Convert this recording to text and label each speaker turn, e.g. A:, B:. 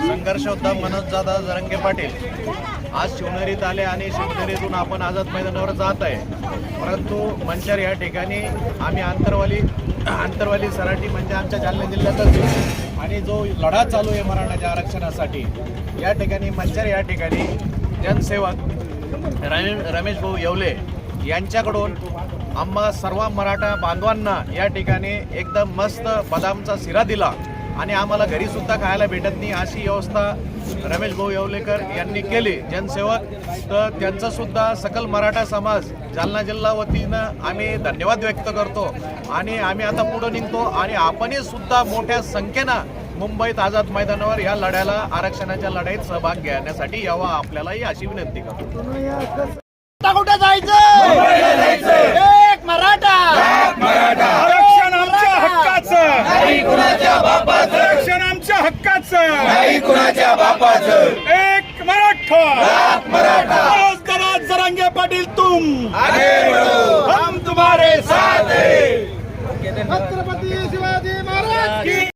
A: संघर्षोद्धा मनोजदादा जरांगे पाटील आज शिवनेरीत आले आणि शिवनेरीतून आपण आझाद मैदानावर जात आहे। परंतु मंचर या ठिकाणी आम्ही आंतरवाली सराटी म्हणजे आमच्या जालना जिल्ह्यातच आणि जो लढा चालू आहे मराठ्याच्या आरक्षणासाठी या ठिकाणी मंचर या ठिकाणी जनसेवक रमेश भाऊ येवले यांच्याकडून आम्हा सर्व मराठा बांधवांना या ठिकाणी एकदम मस्त बदामचा शिरा दिला आणि आम्हाला घरी सुद्धा खायला भेटत नाही अशी व्यवस्था रमेश भाऊ येवलेकर यांनी केली जनसेवक। तर त्यांचा सुद्धा सकल मराठा समाज जालना जिल्हा वतीनं आम्ही धन्यवाद व्यक्त करतो आणि आम्ही आता पुढे निघतो आणि आपणही सुद्धा मोठ्या संख्येनं मुंबईत आझाद मैदानावर या लढ्याला आरक्षणाच्या लढाईत सहभाग घेण्यासाठी यावा आपल्यालाही अशी विनंती करतो।
B: कुठे जायचं एक मराठा
C: आरक्षण आमच्या हक्काचं
D: नाही कुणाच्या बापाचं,
C: आरक्षण आमच्या हक्काचं
D: नाही कुणाच्या बापाचं,
C: एक मराठा मनोजदादा जरांगे पाटील तुम
D: आगे बढ़ो,
C: हम तुम्हारे
D: साथ हैं।
B: छत्रपती शिवाजी महाराज की